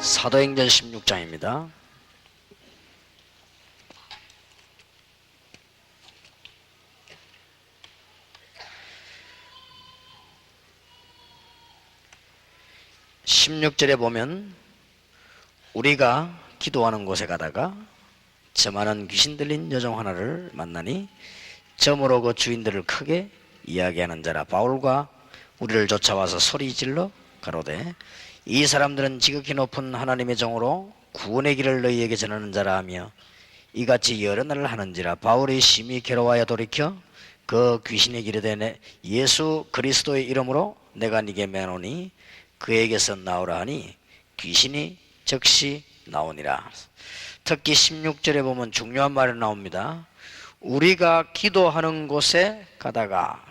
사도행전 16장입니다. (16절에) 보면 우리가 기도하는 곳에 가다가 저 많은 귀신 들린 여종 하나를 만나니 점으로 그 주인들을 크게 이야기하는 자라 바울과 우리를 쫓아와서 소리질러 가로되 이 사람들은 지극히 높은 하나님의 종으로 구원의 길을 너희에게 전하는 자라 하며 이같이 여러 날을 하는지라. 바울이 심히 괴로워하여 돌이켜 그 귀신의 길에 대해 예수 그리스도의 이름으로 내가 네게 매노니 그에게서 나오라 하니 귀신이 즉시 나오니라. 특히 16절에 보면 중요한 말이 나옵니다. 우리가 기도하는 곳에 가다가,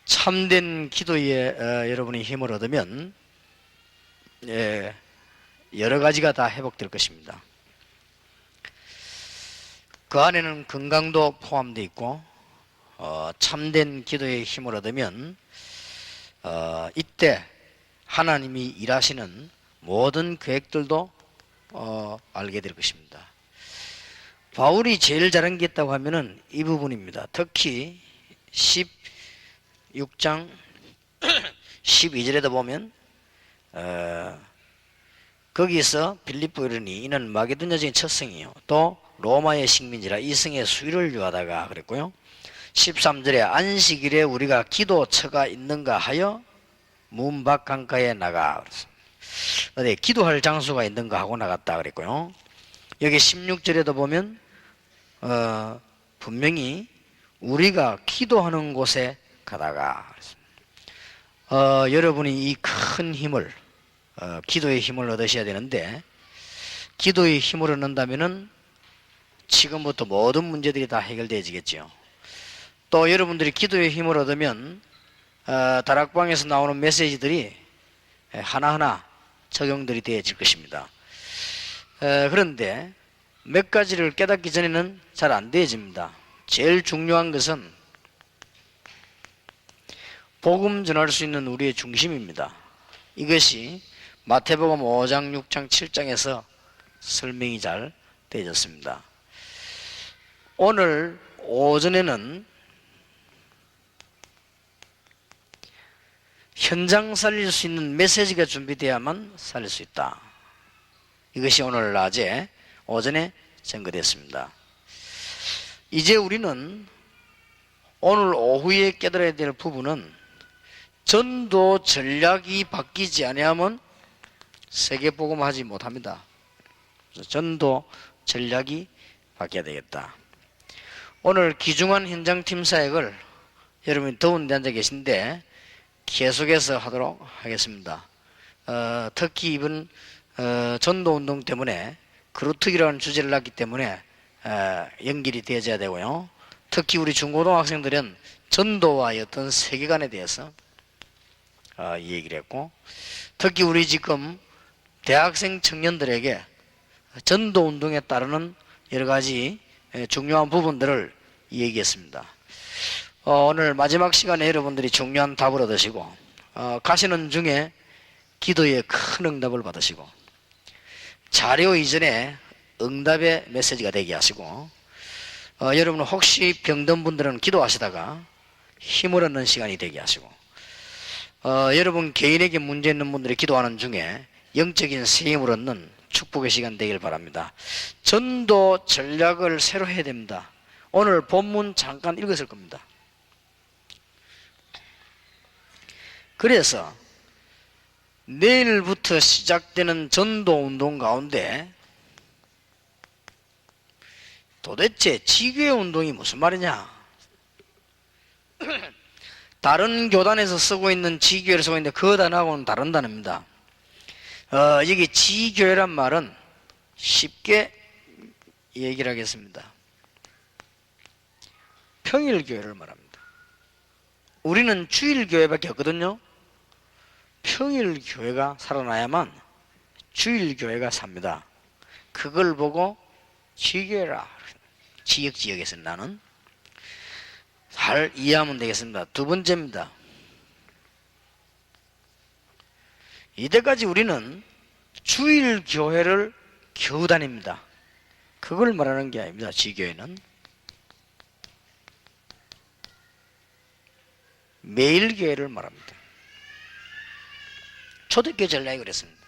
참된 기도에 여러분이 힘을 얻으면 여러 가지가 다 회복될 것입니다. 그 안에는 건강도 포함되어 있고 참된 기도에 힘을 얻으면 이때 하나님이 일하시는 모든 계획들도 알게 될 것입니다. 바울이 제일 잘한 게 있다고 하면은 이 부분입니다. 특히 16장 12절에도 보면 거기서 빌립보 이르니 이는 마게도냐 지인 첫 성이요 또 로마의 식민지라 이 성의 수위를 유하다가 그랬고요. 13절에 안식일에 우리가 기도처가 있는가 하여 문 밖 강가에 나가 어디 기도할 장소가 있는가 하고 나갔다 그랬고요. 여기 16절에도 보면 분명히 우리가 기도하는 곳에 가다가 여러분이 이 큰 힘을 기도의 힘을 얻으셔야 되는데, 기도의 힘을 얻는다면은 지금부터 모든 문제들이 다 해결되어지겠죠. 또 여러분들이 기도의 힘을 얻으면 다락방에서 나오는 메시지들이 하나하나 적용들이 되어질 것입니다. 그런데 몇 가지를 깨닫기 전에는 잘 안 되어집니다. 제일 중요한 것은 복음 전할 수 있는 우리의 중심입니다. 이것이 마태복음 5장, 6장, 7장에서 설명이 잘 되어졌습니다. 오늘 오전에는 현장 살릴 수 있는 메시지가 준비되어야만 살릴 수 있다. 이것이 오늘 낮에 오전에 전거됐습니다. 이제 우리는 오늘 오후에 깨달아야 될 부분은 전도 전략이 바뀌지 아니하면 세계복음 하지 못합니다. 전도 전략이 바뀌어야 되겠다. 오늘 귀중한 현장팀 사역을 여러분이 더운 데 앉아 계신데 계속해서 하도록 하겠습니다. 특히 이번 전도운동 때문에 그루트기라는 주제를 놨기 때문에 연결이 되어져야 되고요. 특히 우리 중고등학생들은 전도와 어떤 세계관에 대해서 이 얘기를 했고, 특히 우리 지금 대학생 청년들에게 전도운동에 따르는 여러 가지 중요한 부분들을 얘기했습니다. 오늘 마지막 시간에 여러분들이 중요한 답을 얻으시고 가시는 중에 기도에 큰 응답을 받으시고 자료 이전에 응답의 메시지가 되게 하시고 여러분 혹시 병든 분들은 기도하시다가 힘을 얻는 시간이 되게 하시고 여러분 개인에게 문제 있는 분들이 기도하는 중에 영적인 세임을 얻는 축복의 시간 되길 바랍니다. 전도 전략을 새로 해야 됩니다. 오늘 본문 잠깐 읽었을 겁니다. 그래서 내일부터 시작되는 전도운동 가운데 도대체 지교회 운동이 무슨 말이냐? 다른 교단에서 쓰고 있는 지교회를 쓰고 있는데 그 단어하고는 다른 단어입니다. 여기 지교회란 말은 쉽게 얘기를 하겠습니다. 평일교회를 말합니다. 우리는 주일교회밖에 없거든요. 평일교회가 살아나야만 주일교회가 삽니다. 그걸 보고 지교회라. 지역에서 나는 잘 이해하면 되겠습니다. 두 번째입니다. 이때까지 우리는 주일교회를 겨우 다닙니다. 그걸 말하는 게 아닙니다. 지교회는 매일 교회를 말합니다. 초대교회 전략이 그랬습니다.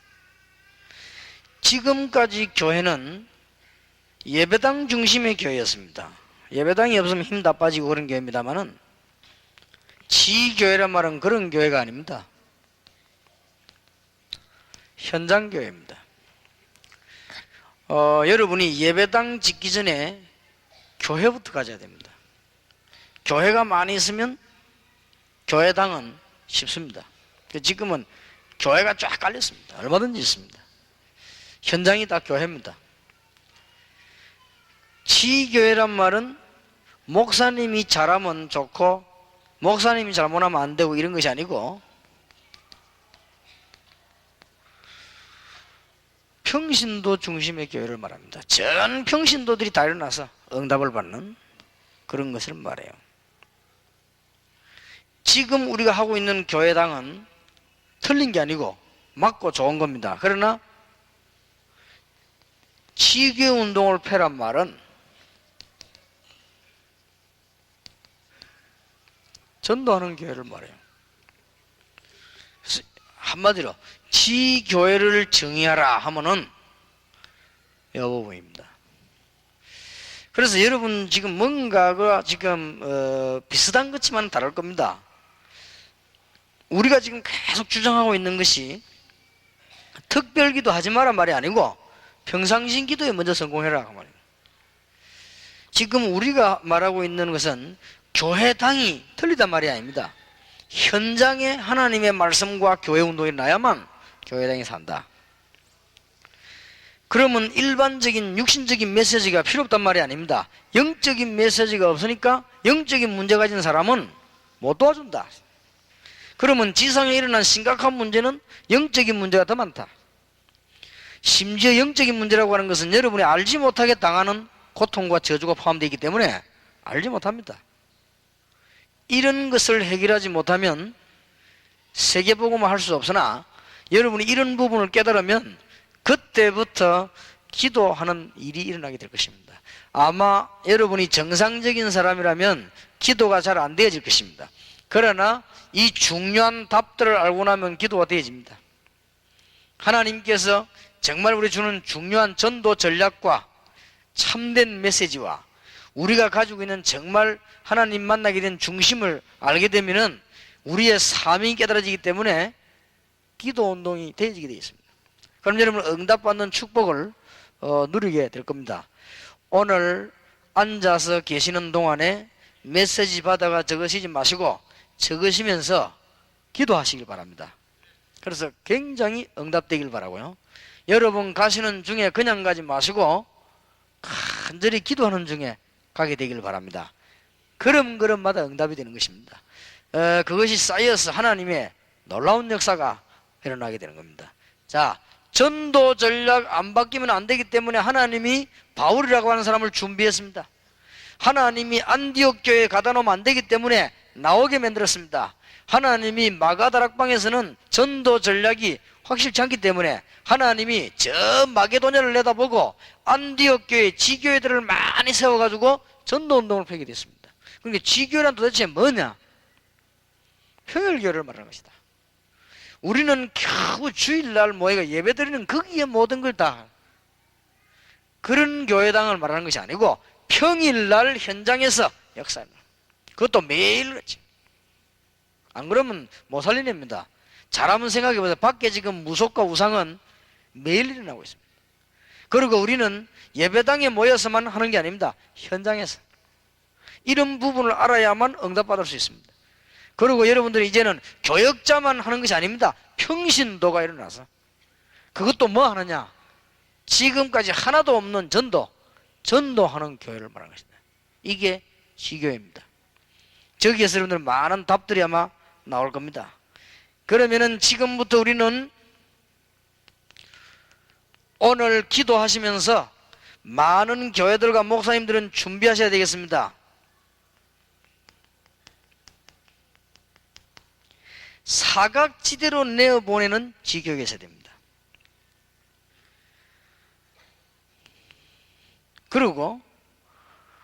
지금까지 교회는 예배당 중심의 교회였습니다. 예배당이 없으면 힘 다 빠지고 그런 교회입니다만은 지교회란 말은 그런 교회가 아닙니다. 현장 교회입니다. 여러분이 예배당 짓기 전에 교회부터 가져야 됩니다. 교회가 많이 있으면 교회당은 쉽습니다. 지금은 교회가 쫙 깔렸습니다. 얼마든지 있습니다. 현장이 다 교회입니다. 지교회란 말은 목사님이 잘하면 좋고 목사님이 잘못하면 안 되고 이런 것이 아니고 평신도 중심의 교회를 말합니다. 전 평신도들이 다 일어나서 응답을 받는 그런 것을 말해요. 지금 우리가 하고 있는 교회당은 틀린 게 아니고 맞고 좋은 겁니다. 그러나 지교회 운동을 펴란 말은 전도하는 교회를 말해요. 한마디로 지교회를 정의하라 하면은 여부분입니다. 그래서 여러분 지금 뭔가가 지금 비슷한 것지만 다를 겁니다. 우리가 지금 계속 주장하고 있는 것이 특별기도 하지 마란 말이 아니고 평상신 기도에 먼저 성공해라 그 말이에요. 지금 우리가 말하고 있는 것은 교회당이 틀리단 말이 아닙니다. 현장에 하나님의 말씀과 교회 운동이 나야만 교회당이 산다. 그러면 일반적인 육신적인 메시지가 필요 없단 말이 아닙니다. 영적인 메시지가 없으니까 영적인 문제 가진 사람은 못 도와준다. 그러면 지상에 일어난 심각한 문제는 영적인 문제가 더 많다. 심지어 영적인 문제라고 하는 것은 여러분이 알지 못하게 당하는 고통과 저주가 포함되어 있기 때문에 알지 못합니다. 이런 것을 해결하지 못하면 세계복음을 할 수 없으나 여러분이 이런 부분을 깨달으면 그때부터 기도하는 일이 일어나게 될 것입니다. 아마 여러분이 정상적인 사람이라면 기도가 잘 안 되어질 것입니다. 그러나 이 중요한 답들을 알고 나면 기도가 되어집니다. 하나님께서 정말 우리 주는 중요한 전도 전략과 참된 메시지와 우리가 가지고 있는 정말 하나님 만나게 된 중심을 알게 되면은 우리의 삶이 깨달아지기 때문에 기도 운동이 되어지게 되어 있습니다. 그럼 여러분 응답받는 축복을 누리게 될 겁니다. 오늘 앉아서 계시는 동안에 메시지 받아가 적으시지 마시고 적으시면서 기도하시길 바랍니다. 그래서 굉장히 응답되길 바라고요. 여러분 가시는 중에 그냥 가지 마시고 간절히 기도하는 중에 가게 되길 바랍니다. 걸음걸음마다 응답이 되는 것입니다. 그것이 쌓여서 하나님의 놀라운 역사가 일어나게 되는 겁니다. 자, 전도 전략 안 바뀌면 안 되기 때문에 하나님이 바울이라고 하는 사람을 준비했습니다. 하나님이 안디옥 교회에 가다 놓으면 안 되기 때문에 나오게 만들었습니다. 하나님이 마가다락방에서는 전도 전략이 확실치 않기 때문에 하나님이 저 마게도냐를 내다보고 안디옥 교회 지교회들을 많이 세워가지고 전도운동을 펴게 됐습니다. 그러니까 지교회란 도대체 뭐냐? 평일교회를 말하는 것이다. 우리는 겨우 주일날 모여가 예배드리는 거기에 모든 걸 다 그런 교회당을 말하는 것이 아니고 평일날 현장에서 역사를 그것도 매일 그렇지. 안 그러면 못 살리냅니다. 잘하면 생각해보세요. 밖에 지금 무속과 우상은 매일 일어나고 있습니다. 그리고 우리는 예배당에 모여서만 하는 게 아닙니다. 현장에서 이런 부분을 알아야만 응답받을 수 있습니다. 그리고 여러분들이 이제는 교역자만 하는 것이 아닙니다. 평신도가 일어나서 그것도 뭐 하느냐? 지금까지 하나도 없는 전도하는 교회를 말하는 것입니다. 이게 지교회입니다. 저기에서 여러분들 많은 답들이 아마 나올 겁니다. 그러면은 지금부터 우리는 오늘 기도하시면서 많은 교회들과 목사님들은 준비하셔야 되겠습니다. 사각지대로 내어보내는 지교가 있어야 됩니다. 그리고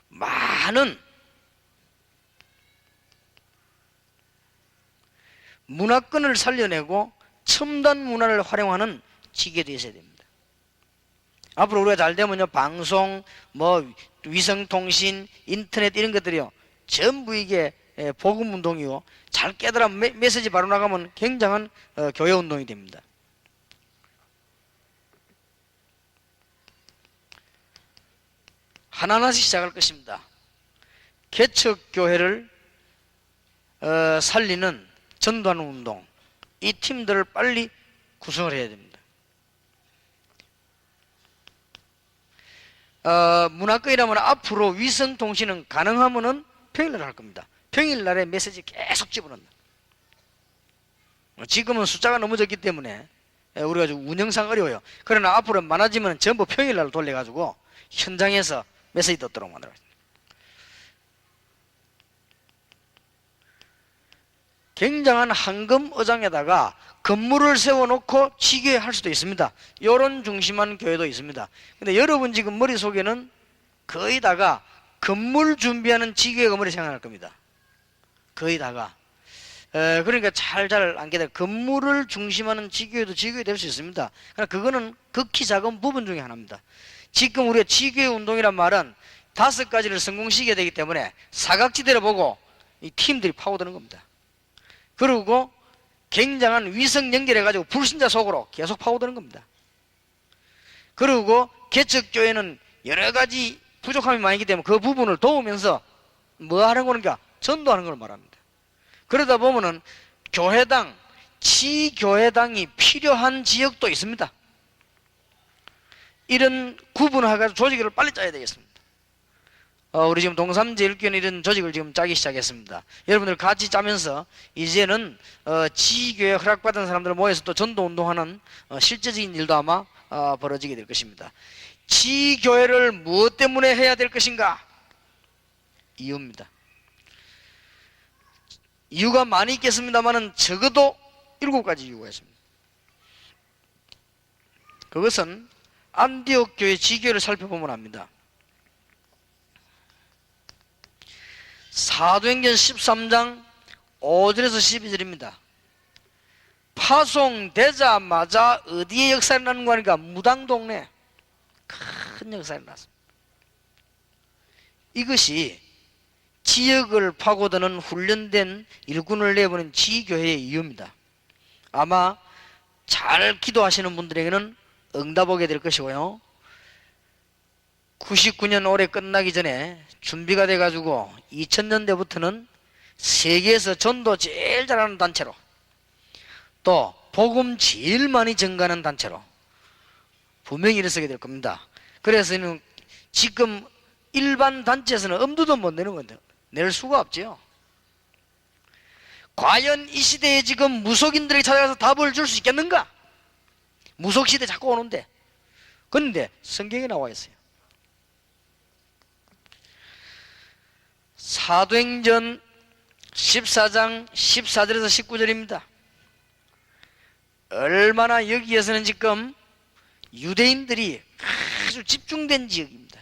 많은 문화권을 살려내고 첨단 문화를 활용하는 지교도 있어야 됩니다. 앞으로 우리가 잘 되면요, 방송, 위성통신, 인터넷 이런 것들이요, 전부 이게 복음운동이요, 잘 깨달아 메시지 바로 나가면 굉장한 교회운동이 됩니다. 하나하나씩 시작할 것입니다. 개척교회를 살리는 전도하는 운동, 이 팀들을 빨리 구성을 해야 됩니다. 문화권이라면 앞으로 위성통신은 가능하면은 평일날 할 겁니다. 평일날에 메시지 계속 집어넣는다. 지금은 숫자가 너무 적기 때문에 우리가 좀 운영상 어려워요. 그러나 앞으로 많아지면 전부 평일날 돌려가지고 현장에서 메시지 듣도록 만들어요. 굉장한 황금어장에다가 건물을 세워놓고 지교회 할 수도 있습니다. 이런 중심한 교회도 있습니다. 근데 여러분 지금 머릿속에는 거의 다가 건물 준비하는 지교회가 머리 생각날 겁니다. 거의 다가. 그러니까 잘 안 깨달아요. 건물을 중심하는 지교회도 지교회 될 수 있습니다. 그러나 그거는 극히 작은 부분 중에 하나입니다. 지금 우리가 지교회 운동이란 말은 5가지를 성공시켜야 되기 때문에 사각지대를 보고 이 팀들이 파고드는 겁니다. 그리고 굉장한 위성 연결해가지고 불신자 속으로 계속 파고드는 겁니다. 그리고 개척교회는 여러 가지 부족함이 많이 있기 때문에 그 부분을 도우면서 뭐 하는 거니까 전도하는 걸 말합니다. 그러다 보면은 교회당, 지교회당이 필요한 지역도 있습니다. 이런 구분해가지고 조직을 빨리 짜야 되겠습니다. 우리 지금 동삼제일교회는 이런 조직을 지금 짜기 시작했습니다. 여러분들 같이 짜면서 이제는 지교회 허락받은 사람들 모여서 또 전도운동하는 실제적인 일도 아마 벌어지게 될 것입니다. 지교회를 무엇 때문에 해야 될 것인가? 이유입니다. 이유가 많이 있겠습니다만 적어도 7가지 이유가 있습니다. 그것은 안디옥 교회 지교회를 살펴보면 압니다. 사도행전 13장 5절에서 12절입니다. 파송되자마자 어디에 역사가 나는 거 아니까 무당동네 큰 역사가 났습니다. 이것이 지역을 파고드는 훈련된 일꾼을 내보낸 지교회의 이유입니다. 아마 잘 기도하시는 분들에게는 응답 오게 될 것이고요, 99년 올해 끝나기 전에 준비가 돼가지고 2000년대부터는 세계에서 전도 제일 잘하는 단체로, 또 복음 제일 많이 전가하는 단체로 분명히 일어서게 될 겁니다. 그래서 지금 일반 단체에서는 엄두도 못 내는 건데 낼 수가 없죠. 과연 이 시대에 지금 무속인들에게 찾아가서 답을 줄 수 있겠는가? 무속시대 자꾸 오는데. 그런데 성경에 나와 있어요. 사도행전 14장 14절에서 19절입니다. 얼마나 여기에서는 지금 유대인들이 아주 집중된 지역입니다.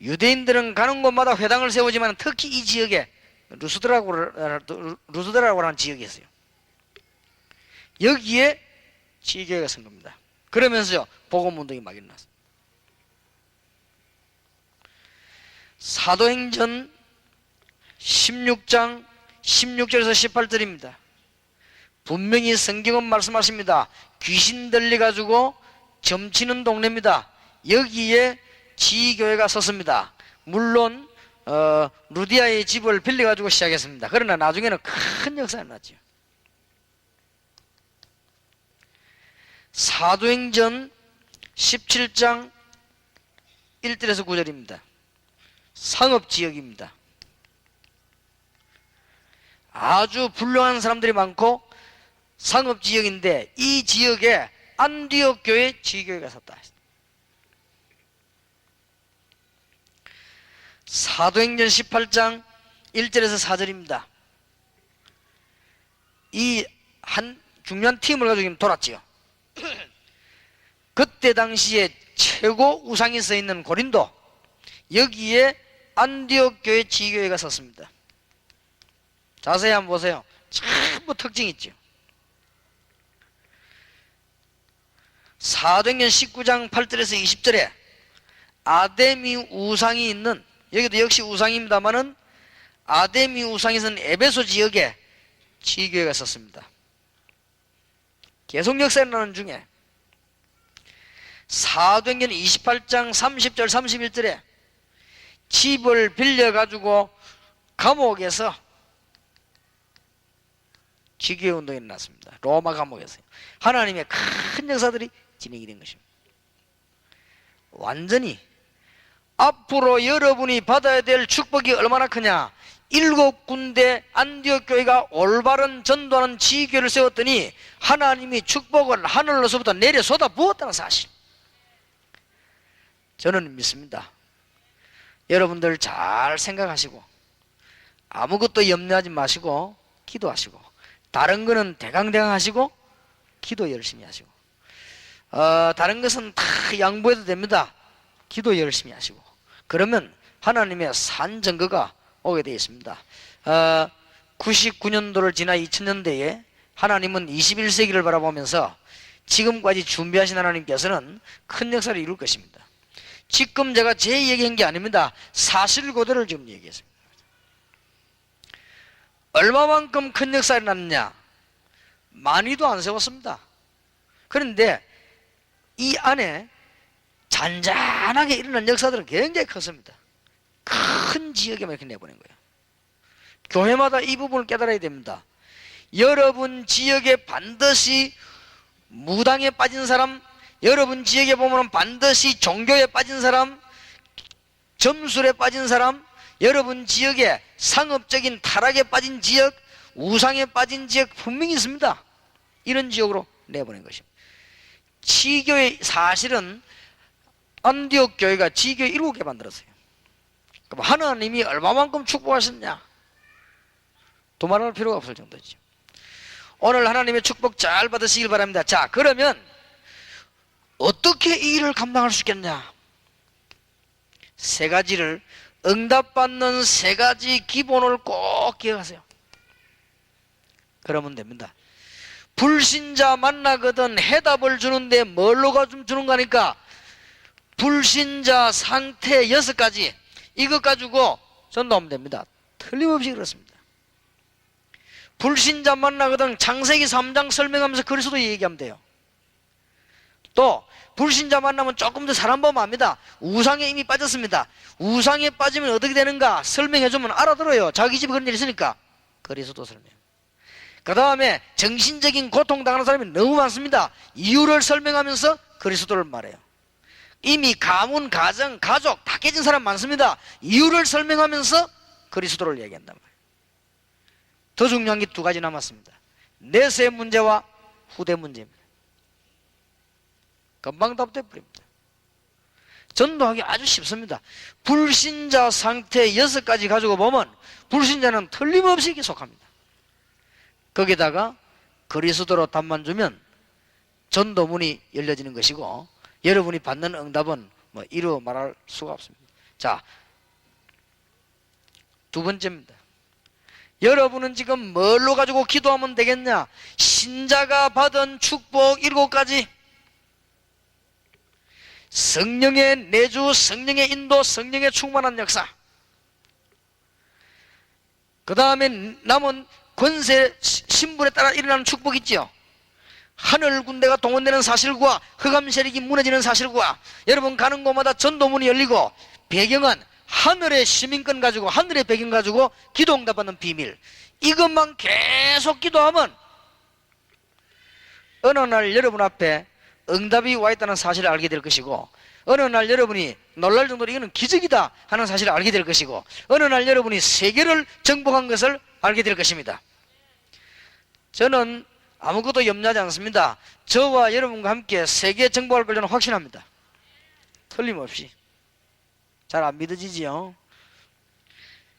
유대인들은 가는 곳마다 회당을 세우지만 특히 이 지역에 루스드라고 하는 지역이 있어요. 여기에 지교회가 선 겁니다. 그러면서요 복음운동이 막 일어났어요. 사도행전 16장 16절에서 18절입니다. 분명히 성경은 말씀하십니다. 귀신 들려가지고 점치는 동네입니다. 여기에 지교회가 섰습니다. 물론 루디아의 집을 빌려가지고 시작했습니다. 그러나 나중에는 큰 역사가 났죠. 사도행전 17장 1절에서 9절입니다. 상업지역입니다. 아주 불량한 사람들이 많고 상업지역인데 이 지역에 안디옥 교회 지교회가 섰다. 사도행전 18장 1절에서 4절입니다. 이 한 중요한 팀을 가지고 돌았지요. 그때 당시에 최고 우상이 서 있는 고린도, 여기에 안디옥 교회 지교회가 섰습니다. 자세히 한번 보세요. 전부 특징이 있죠. 사도행전 19장 8절에서 20절에 아데미 우상이 있는, 여기도 역시 우상입니다만은 아데미 우상이 있는 에베소 지역에 지교회가 섰습니다. 계속 역사에 나오는 중에 사도행전 28장 30절 31절에 집을 빌려가지고 감옥에서 지교회 운동이 일어났습니다. 로마 감옥에서 하나님의 큰 역사들이 진행이 된 것입니다. 완전히 앞으로 여러분이 받아야 될 축복이 얼마나 크냐. 7군데 안디옥 교회가 올바른 전도하는 지교회를 세웠더니 하나님이 축복을 하늘로서부터 내려 쏟아 부었다는 사실, 저는 믿습니다. 여러분들 잘 생각하시고 아무것도 염려하지 마시고 기도하시고, 다른 거는 대강대강 하시고 기도 열심히 하시고, 다른 것은 다 양보해도 됩니다. 기도 열심히 하시고, 그러면 하나님의 산증거가 오게 되어 있습니다. 99년도를 지나 2000년대에 하나님은 21세기를 바라보면서 지금까지 준비하신 하나님께서는 큰 역사를 이룰 것입니다. 지금 제가 제 얘기한 게 아닙니다. 사실 그대로를 지금 얘기했습니다. 얼마만큼 큰 역사가 났느냐? 많이도 안 세웠습니다. 그런데 이 안에 잔잔하게 일어난 역사들은 굉장히 컸습니다. 큰 지역에만 이렇게 내보낸 거예요. 교회마다 이 부분을 깨달아야 됩니다. 여러분 지역에 반드시 무당에 빠진 사람, 여러분 지역에 보면 반드시 종교에 빠진 사람, 점술에 빠진 사람, 여러분 지역에 상업적인 타락에 빠진 지역, 우상에 빠진 지역 분명히 있습니다. 이런 지역으로 내보낸 것입니다. 지교회, 사실은 안디옥 교회가 지교회 7개 만들었어요. 그럼 하나님이 얼마만큼 축복하셨냐? 도말할 필요가 없을 정도죠. 오늘 하나님의 축복 잘 받으시길 바랍니다. 자, 그러면 어떻게 이 일을 감당할 수 있겠냐? 세 가지를, 응답받는 세 가지 기본을 꼭 기억하세요. 그러면 됩니다. 불신자 만나거든 해답을 주는데 뭘로 주는 거니까 불신자 상태 6가지, 이것 가지고 전도하면 됩니다. 틀림없이 그렇습니다. 불신자 만나거든 창세기 3장 설명하면서 그리스도 얘기하면 돼요. 또 불신자 만나면 조금 더 사람 보면 압니다. 우상에 이미 빠졌습니다. 우상에 빠지면 어떻게 되는가 설명해주면 알아들어요. 자기 집에 그런 일이 있으니까 그리스도 설명. 그 다음에 정신적인 고통당하는 사람이 너무 많습니다. 이유를 설명하면서 그리스도를 말해요. 이미 가문, 가정, 가족 다 깨진 사람 많습니다. 이유를 설명하면서 그리스도를 얘기한단 말이에요. 더 중요한 게 2가지 남았습니다. 내세 문제와 후대 문제입니다. 금방 답돼 버립니다. 전도하기 아주 쉽습니다. 불신자 상태 6가지 가지고 보면 불신자는 틀림없이 속합니다. 거기다가 그리스도로 답만 주면 전도문이 열려지는 것이고, 여러분이 받는 응답은 뭐 이루 말할 수가 없습니다. 자, 2번째입니다. 여러분은 지금 뭘로 가지고 기도하면 되겠냐? 신자가 받은 축복 7가지, 성령의 내주, 성령의 인도, 성령의 충만한 역사, 그 다음에 남은 권세 신분에 따라 일어나는 축복이 있죠. 하늘 군대가 동원되는 사실과 흑암 세력이 무너지는 사실과 여러분 가는 곳마다 전도문이 열리고, 배경은 하늘의 시민권 가지고, 하늘의 배경 가지고 기도 응답받는 비밀, 이것만 계속 기도하면 어느 날 여러분 앞에 응답이 와 있다는 사실을 알게 될 것이고, 어느 날 여러분이 놀랄 정도로 이거는 기적이다 하는 사실을 알게 될 것이고, 어느 날 여러분이 세계를 정복한 것을 알게 될 것입니다. 저는 아무것도 염려하지 않습니다. 저와 여러분과 함께 세계 정복할 걸 저는 확신합니다. 틀림없이. 잘 안 믿어지지요?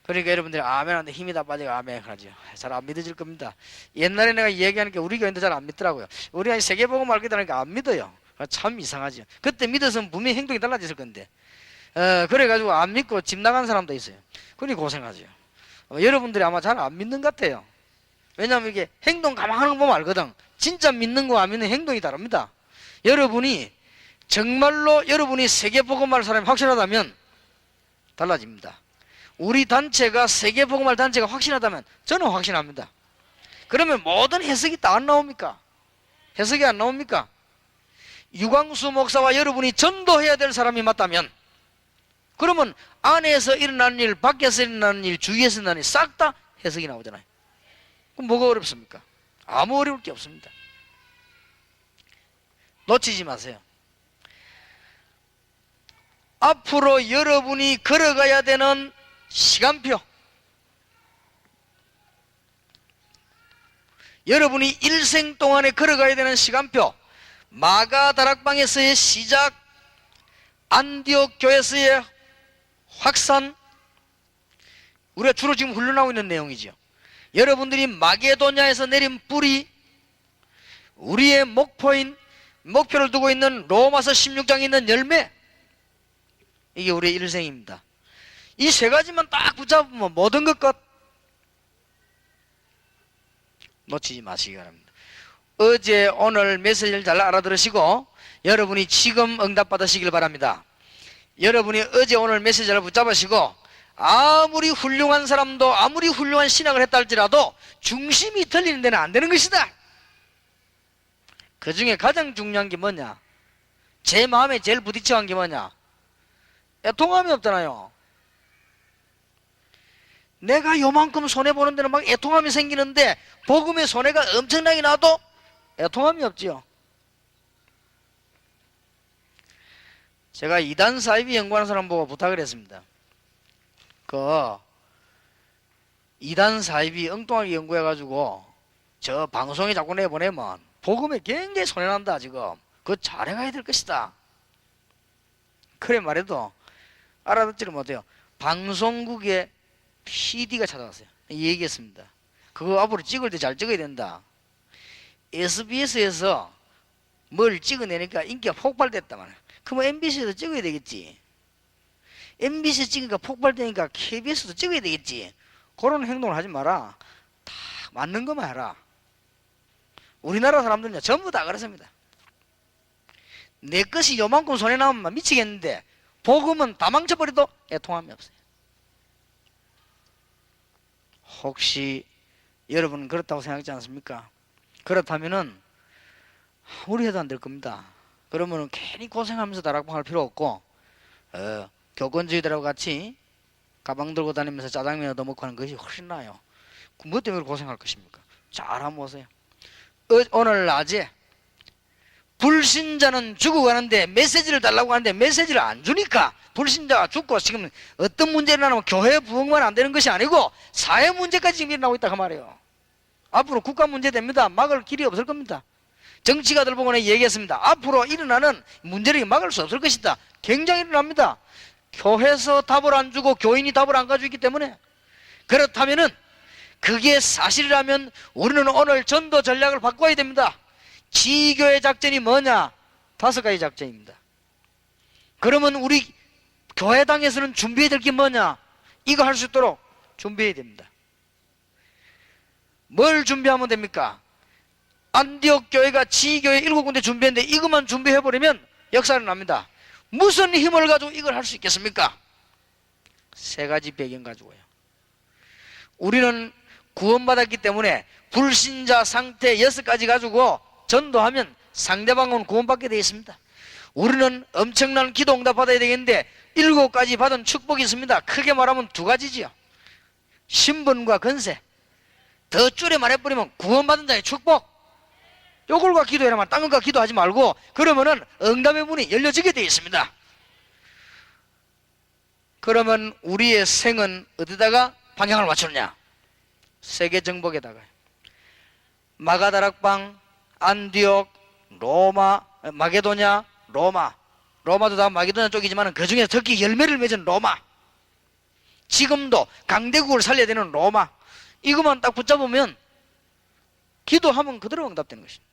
그러니까 여러분들이 아멘 하는데 힘이 다 빠지고 아멘 하죠. 잘 안 믿어질 겁니다. 옛날에 내가 얘기하니까 우리 교회도 잘 안 믿더라고요. 우리가 세계복음 알게 되니까 안 믿어요. 참 이상하죠. 그때 믿었으면 분명히 행동이 달라졌을 건데 그래가지고 안 믿고 집 나간 사람도 있어요. 그러니 고생하죠. 여러분들이 아마 잘 안 믿는 것 같아요. 왜냐하면 이게 행동 가만하는 거 보면 알거든. 진짜 믿는 거와 안 믿는 행동이 다릅니다. 여러분이 정말로 여러분이 세계복음할 사람이 확실하다면 달라집니다. 우리 단체가 세계복음할 단체가 확신하다면 저는 확신합니다. 그러면 모든 해석이 다 안 나옵니까? 해석이 안 나옵니까? 유광수 목사와 여러분이 전도해야 될 사람이 맞다면 그러면 안에서 일어나는 일, 밖에서 일어나는 일, 주위에서 일어나는 일 싹 다 해석이 나오잖아요. 그럼 뭐가 어렵습니까? 아무 어려울 게 없습니다. 놓치지 마세요. 앞으로 여러분이 걸어가야 되는 시간표, 여러분이 일생 동안에 걸어가야 되는 시간표, 마가 다락방에서의 시작, 안디옥 교회에서의 확산, 우리가 주로 지금 훈련하고 있는 내용이죠. 여러분들이 마게도냐에서 내린 뿌리, 우리의 목표인, 목표를 두고 있는 로마서 16장에 있는 열매, 이게 우리의 일생입니다. 이 세 가지만 딱 붙잡으면 모든 것 놓치지 마시기 바랍니다. 어제 오늘 메시지를 잘 알아들으시고 여러분이 지금 응답받으시길 바랍니다. 여러분이 어제 오늘 메시지를 붙잡으시고 아무리 훌륭한 사람도 아무리 훌륭한 신학을 했다 할지라도 중심이 틀리는 데는 안 되는 것이다. 그 중에 가장 중요한 게 뭐냐? 제 마음에 제일 부딪혀간 게 뭐냐? 애통함이 없잖아요. 내가 요만큼 손해보는 데는 막 애통함이 생기는데 복음의 손해가 엄청나게 나도 애통함이 없지요. 제가 이단 사이비 연구하는 사람 보고 부탁을 했습니다. 이단 사이비 엉뚱하게 연구해가지고 저 방송에 자꾸 내보내면 복음에 굉장히 손해난다 지금. 그거 잘해가야 될 것이다. 그래 말해도 알아듣지를 못해요. 방송국에 PD가 찾아왔어요. 얘기했습니다. 그거 앞으로 찍을 때 잘 찍어야 된다. SBS에서 뭘 찍어내니까 인기가 폭발됐다 말이야. 그럼 MBC에서 찍어야 되겠지. MBC 찍으니까 폭발되니까 KBS도 찍어야 되겠지. 그런 행동을 하지 마라. 다 맞는 것만 해라. 우리나라 사람들은요 전부 다 그렇습니다. 내 것이 요만큼 손에 나오면 미치겠는데 복음은 다 망쳐버려도 애통함이 없어요. 혹시 여러분은 그렇다고 생각하지 않습니까? 그렇다면은 아무리 해도 안 될 겁니다. 그러면은 괜히 고생하면서 다락방 할 필요 없고 교권주의들하고 같이 가방 들고 다니면서 짜장면 얻어먹고 하는 것이 훨씬 나아요. 뭐 때문에 고생할 것입니까? 잘 한번 보세요. 오늘 낮에 불신자는 죽어가는데 메시지를 달라고 하는데 메시지를 안 주니까 불신자가 죽고 지금 어떤 문제가 일어나면 교회 부흥만 안 되는 것이 아니고 사회 문제까지 지금 일어나고 있다 그 말이에요. 앞으로 국가 문제 됩니다. 막을 길이 없을 겁니다. 정치가들 보고 내가 얘기했습니다. 앞으로 일어나는 문제를 막을 수 없을 것이다. 굉장히 일어납니다. 교회에서 답을 안 주고 교인이 답을 안 가지고 있기 때문에. 그렇다면은 그게 사실이라면 우리는 오늘 전도 전략을 바꿔야 됩니다. 지교의 작전이 뭐냐? 5가지 작전입니다. 그러면 우리 교회당에서는 준비해야 될 게 뭐냐? 이거 할 수 있도록 준비해야 됩니다. 뭘 준비하면 됩니까? 안디옥 교회가 지교회 7군데 준비했는데 이것만 준비해버리면 역사는 납니다. 무슨 힘을 가지고 이걸 할 수 있겠습니까? 3가지 배경 가지고요. 우리는 구원받았기 때문에 불신자 상태 6가지 가지고 전도하면 상대방은 구원받게 되어 있습니다. 우리는 엄청난 기도 응답 받아야 되겠는데 7가지 받은 축복이 있습니다. 크게 말하면 2가지지요. 신분과 권세. 더 줄여 말해버리면 구원받은 자의 축복. 요걸과 기도해라만 딴 것과 기도하지 말고 그러면은 응답의 문이 열려지게 되어 있습니다. 그러면 우리의 생은 어디다가 방향을 맞추느냐? 세계 정복에다가. 마가다락방, 안디옥, 로마, 마게도냐, 로마도 다 마게도냐 쪽이지만 그 중에 특히 열매를 맺은 로마, 지금도 강대국을 살려야 되는 로마, 이것만 딱 붙잡으면 기도하면 그대로 응답되는 것입니다.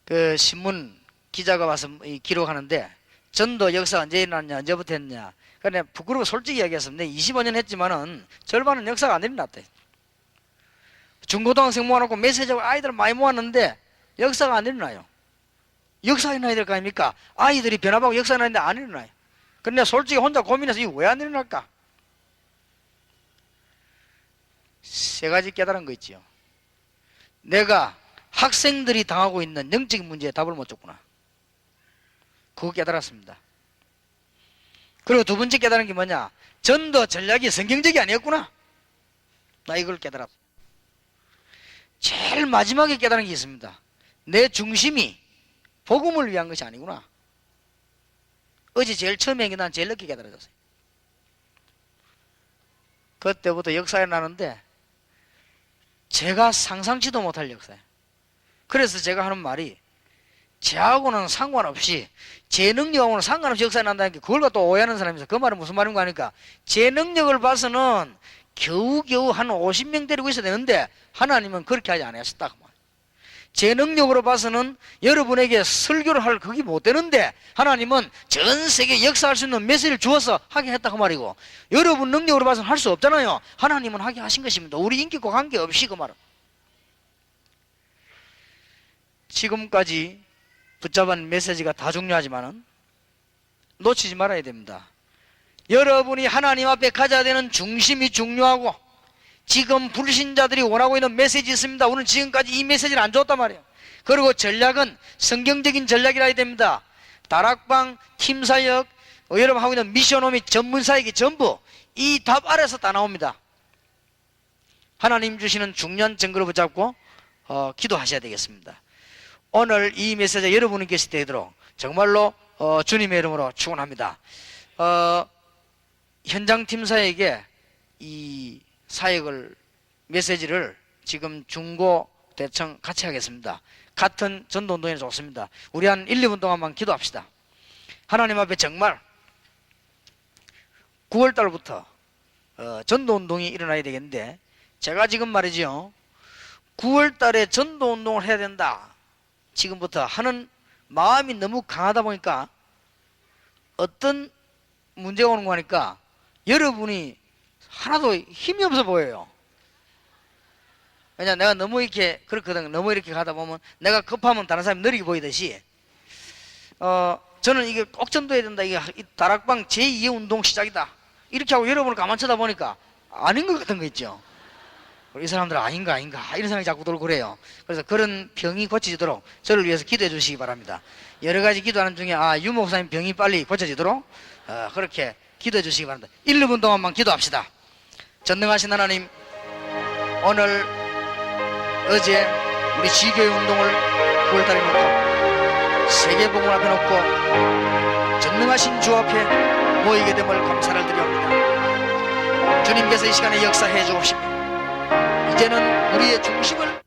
그 신문 기자가 와서 기록하는데 전도 역사 언제 일어났냐, 언제부터 했냐. 그래 부끄러워 솔직히 이야기해서 내 25년 했지만은 절반은 역사가 안 일어났대. 중고등학생 모아놓고 메시지하고 아이들 많이 모았는데 역사가 안 일어나요. 역사 일어나야 될 거 아닙니까? 아이들이 변화하고 역사 일어나는데 안 일어나요. 근데 솔직히 혼자 고민해서 이거 왜 안 일어날까? 세 가지 깨달은 거 있지요. 내가 학생들이 당하고 있는 영적인 문제에 답을 못 줬구나. 그거 깨달았습니다. 그리고 두 번째 깨달은 게 뭐냐? 전도 전략이 성경적이 아니었구나. 나 이걸 깨달았어. 제일 마지막에 깨달은 게 있습니다. 내 중심이 복음을 위한 것이 아니구나. 어제 제일 처음에 한 게 난 제일 늦게 깨달아졌어요. 그때부터 역사에 나는데 제가 상상치도 못할 역사예요. 그래서 제가 하는 말이 저하고는 상관없이 제 능력하고는 상관없이 역사에 난다는 게 그걸 갖다 오해하는 사람이 있어요. 그 말은 무슨 말인가 하니까 제 능력을 봐서는 겨우겨우 한 50명 데리고 있어야 되는데 하나님은 그렇게 하지 않았었다. 제 능력으로 봐서는 여러분에게 설교를 할 그게 못 되는데 하나님은 전 세계 역사할 수 있는 메시지를 주어서 하게 했다 그 말이고, 여러분 능력으로 봐서는 할 수 없잖아요. 하나님은 하게 하신 것입니다. 우리 인격과 관계없이 그 말은. 지금까지 붙잡은 메시지가 다 중요하지만은 놓치지 말아야 됩니다. 여러분이 하나님 앞에 가져야 되는 중심이 중요하고, 지금 불신자들이 원하고 있는 메시지 있습니다. 우리는 지금까지 이 메시지를 안 줬단 말이에요. 그리고 전략은 성경적인 전략이라 해야 됩니다. 다락방, 팀사역, 여러분 하고 있는 미션홈이 전문사역이 전부 이 답 아래서 다 나옵니다. 하나님 주시는 중요한 증거를 붙잡고 기도하셔야 되겠습니다. 오늘 이 메시지가 여러분이 계실 때 되도록 정말로 주님의 이름으로 축원합니다. 현장팀사에게 이 사역을 메시지를 지금 중고 대청 같이 하겠습니다. 같은 전도운동에 좋습니다. 우리 한 1, 2분 동안만 기도합시다. 하나님 앞에 정말 9월달부터 전도운동이 일어나야 되겠는데, 제가 지금 말이죠 9월달에 전도운동을 해야 된다 지금부터 하는 마음이 너무 강하다 보니까 어떤 문제가 오는 거니까 여러분이 하나도 힘이 없어 보여요. 왜냐, 내가 너무 이렇게 그렇거든. 너무 이렇게 가다 보면 내가 급하면 다른 사람이 느리게 보이듯이 저는 이게 꼭 전도해야 된다, 이게 다락방 제2의 운동 시작이다 이렇게 하고 여러분을 가만 쳐다보니까 아닌 것 같은 거 있죠. 이 사람들 아닌가 이런 생각이 자꾸 들고 그래요. 그래서 그런 병이 고쳐지도록 저를 위해서 기도해 주시기 바랍니다. 여러 가지 기도하는 중에 유 목사님 병이 빨리 고쳐지도록 그렇게 기도해 주시기 바랍니다. 1, 2분 동안만 기도합시다. 전능하신 하나님, 오늘 어제 우리 지교회 운동을 9월달에 놓고 세계복음을 앞에 놓고 전능하신 주 앞에 모이게 됨을 감사를 드립니다. 주님께서 이 시간에 역사해 주옵시며 이제는 우리의 중심을